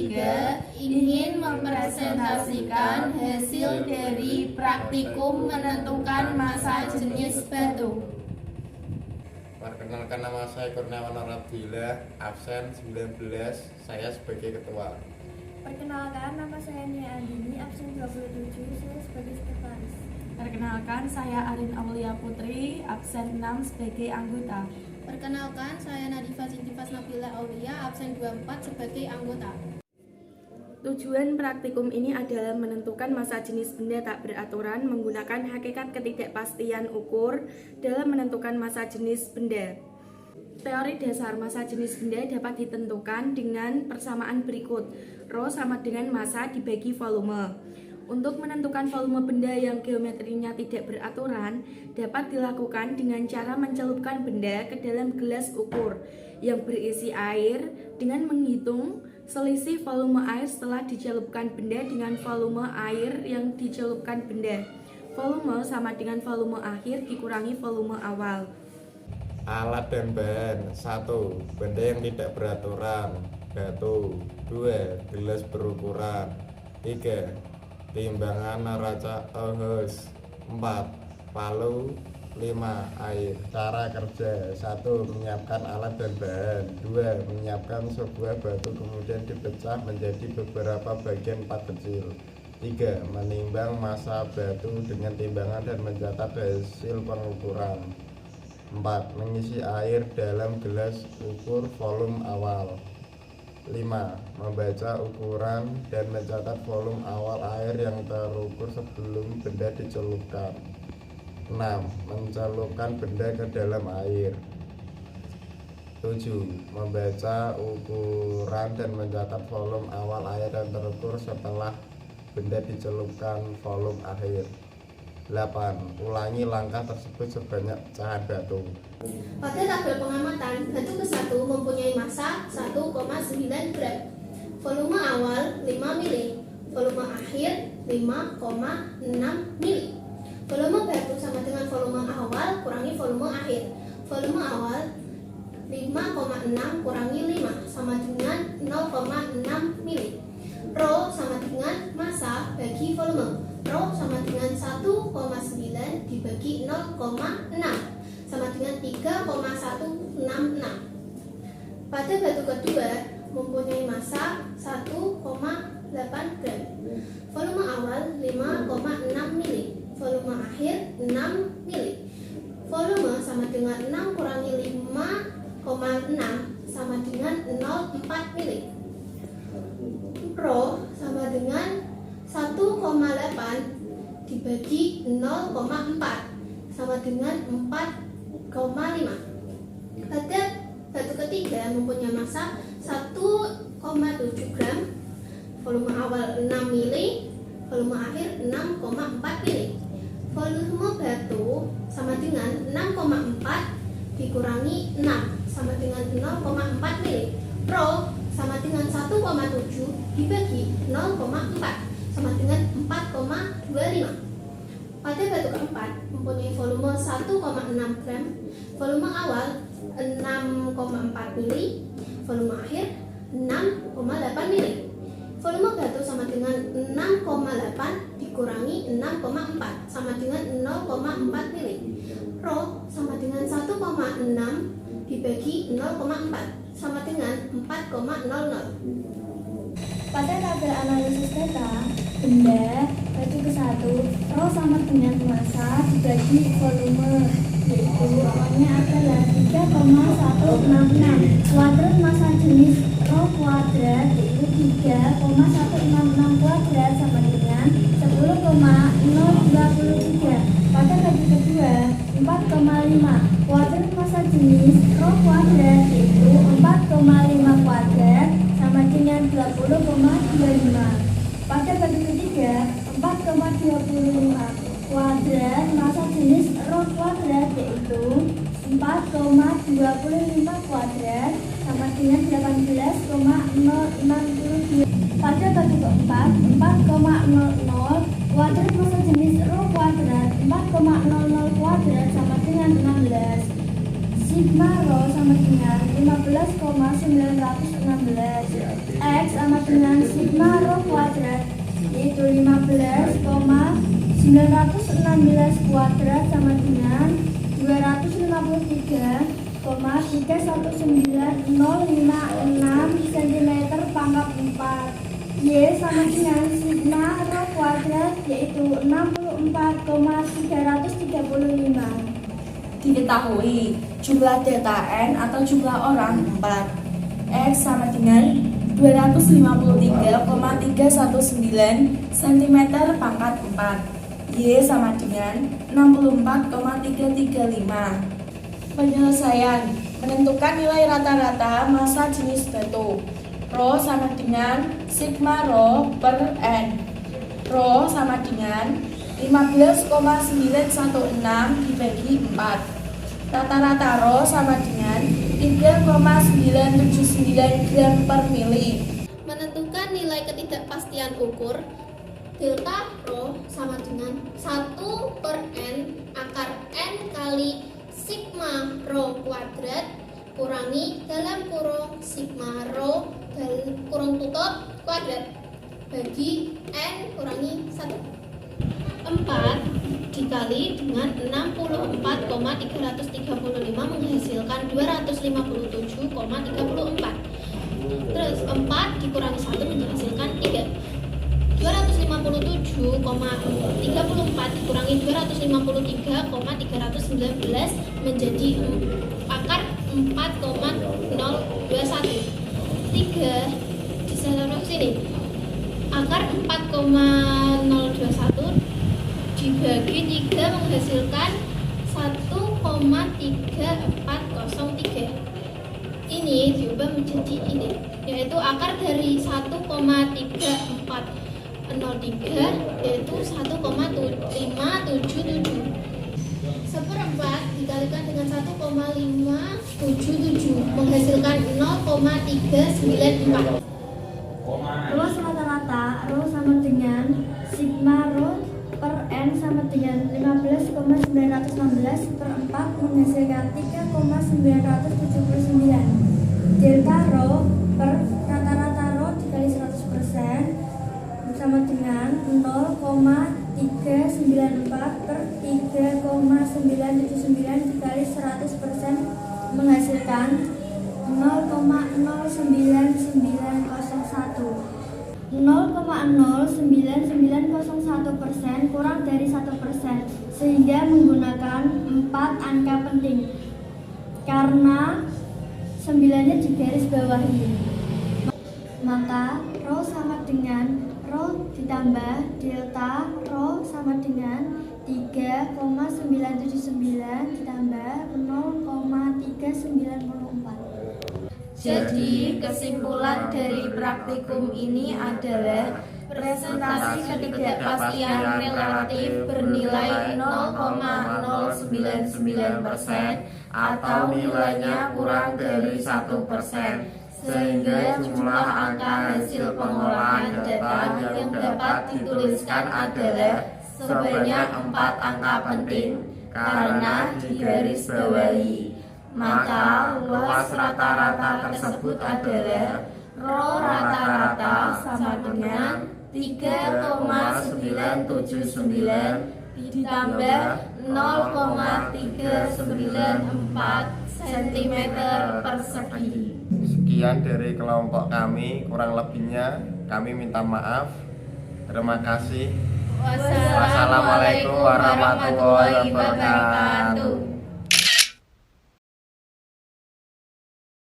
ketiga ingin mempresentasikan hasil dari praktikum menentukan massa jenis batu. Perkenalkan, nama saya Kurniawan Arabila, absen 19, saya sebagai ketua. Perkenalkan, nama saya Nia Andini, absen 27, saya sebagai sekretaris. Perkenalkan, saya Arin Aulia Putri, absen 6 sebagai anggota. Perkenalkan, saya Nadifa Sintifas Nabila Aulia, absen 24 sebagai anggota. Tujuan praktikum ini adalah menentukan massa jenis benda tak beraturan menggunakan hakikat ketidakpastian ukur dalam menentukan massa jenis benda. Teori dasar massa jenis benda dapat ditentukan dengan persamaan berikut. Rho sama dengan massa dibagi volume. Untuk menentukan volume benda yang geometrinya tidak beraturan dapat dilakukan dengan cara mencelupkan benda ke dalam gelas ukur yang berisi air dengan menghitung selisih volume air setelah dicelupkan benda dengan volume air yang dicelupkan benda. Volume sama dengan volume akhir dikurangi volume awal. Alat dan bahan. 1. Benda yang tidak beraturan, batu. 2. Gelas berukuran. 3. Timbangan neraca ohos. 4. Palu. 5. Air. Cara kerja. 1. Menyiapkan alat dan bahan. 2. Menyiapkan sebuah batu kemudian dipecah menjadi beberapa bagian part kecil. 3. Menimbang massa batu dengan timbangan dan mencatat hasil pengukuran. 4. Mengisi air dalam gelas ukur volume awal. 5. Membaca ukuran dan mencatat volume awal air yang terukur sebelum benda dicelupkan. 6. Mencelupkan benda ke dalam air. 7. Membaca ukuran dan mencatat volume awal air yang terukur setelah benda dicelupkan volume akhir. 8. Ulangi langkah tersebut sebanyak pecahan batu. Pada tabel pengamatan, batu ke-1 mempunyai massa 1,9 gram, volume awal 5 mili, volume akhir 5,6 mili. Volume batu sama dengan volume awal kurangi volume akhir. Volume awal 5,6 kurangi 5 sama dengan 0,6 mili. Rho sama dengan massa bagi volume. Rho sama dengan 1,9 dibagi 0,6 sama dengan 3,166. Pada batu kedua mempunyai massa 1,8 gram, volume awal 5,6 mili, volume akhir 6 mili. Volume sama dengan 6 kurangi 5,6 sama dengan 0,4 mili. Rho sama dengan 1,8 dibagi 0,4 sama dengan 4,5. Pada batu ketiga mempunyai massa 1,7 gram, volume awal 6 mili, volume akhir 6,4 mili. Volume batu sama dengan 6,4 dikurangi 6 sama dengan 0,4 mili. Rho sama dengan 1,7 dibagi 0,4 sama dengan 4,25. Pada batu keempat mempunyai volume 1,6 gram, volume awal 6,4 mili, volume akhir 6,8 mili. Volume batu sama dengan 6,8 dikurangi 6,4 sama dengan 0,4 mili. Rho sama dengan 1,6 dibagi 0,4 sama dengan 4,00. Pada tabel analisis data, benda batu ke-1 Rho sama dengan massa dibagi volume, yaitu Rho-nya adalah 3,166. Kuadrat massa jenis Rho kuadrat yaitu 3,166 kuadrat sama dengan 10,023. Pada batu kedua 4,5. Kuadrat massa jenis Rho kuadrat yaitu 4,5 kuadrat sama dengan 20,25. Pada batu ketiga 4,25. Kuadrat massa jenis Rho kuadrat yaitu 4,25 kuadrat sama dengan 18,062. Pada batu keempat 4,00. Kuadrat massa jenis Rho kuadrat 4,00 kuadrat sama dengan 16. sigma rho sama dengan 15,916. X sama dengan sigma rho kuadrat, yaitu 15,916 kuadrat sama dengan 253,319,056 cm pangkat 4. Y sama dengan sigma rho kuadrat, yaitu 64,335. Diketahui jumlah delta N atau jumlah orang 4. X sama dengan 253,319 cm pangkat 4. Y sama dengan 64,335. Penyelesaian menentukan nilai rata-rata massa jenis batu. Rho sama dengan sigma rho per N. Rho sama dengan 15,916 dibagi 4. Rata-rata rho sama dengan 3,979 gram per mili. Menentukan nilai ketidakpastian ukur, delta rho sama dengan 1 per N akar N kali sigma rho kuadrat kurangi dalam kurung sigma rho kurung tutup kuadrat bagi N kurangi 1. 4 dikali dengan 64,335 menghasilkan 257,34. Terus 4 dikurangi 1 menghasilkan 3. 257,34 dikurangi 253,319 menjadi akar 4,021. 3 disalurkan sini. Akar 4,021 dibagi 3 menghasilkan 1,3403. Ini diubah menjadi ini, yaitu akar dari 1,3403 yaitu 1,577. 1/4 dikalikan dengan 1,577 menghasilkan 0,394. Ruas rata-rata rho sama dengan sigma rho per N sama dengan 15,916 per 4 menghasilkan 3,979. Delta rho per rata-rata rho dikali 100% sama dengan 0,394 per 3,979 dikali 100% menghasilkan 0,09901. 0,09901% kurang dari 1%, sehingga menggunakan 4 angka penting karena 9-nya digaris bawahi. Maka rho sama dengan rho ditambah delta rho sama dengan 3,979 ditambah 0,394. Jadi, kesimpulan dari praktikum ini adalah presentasi ketidakpastian relatif bernilai 0,099% atau nilainya kurang dari 1%, sehingga jumlah angka hasil pengolahan data yang dapat dituliskan adalah sebanyak 4 angka penting karena digaris bawahi. Maka luas rata-rata tersebut adalah rho rata-rata sama dengan 3,979 ditambah 0,394 cm persegi. Sekian dari kelompok kami, kurang lebihnya kami minta maaf. Terima kasih. Wassalamualaikum warahmatullahi wabarakatuh.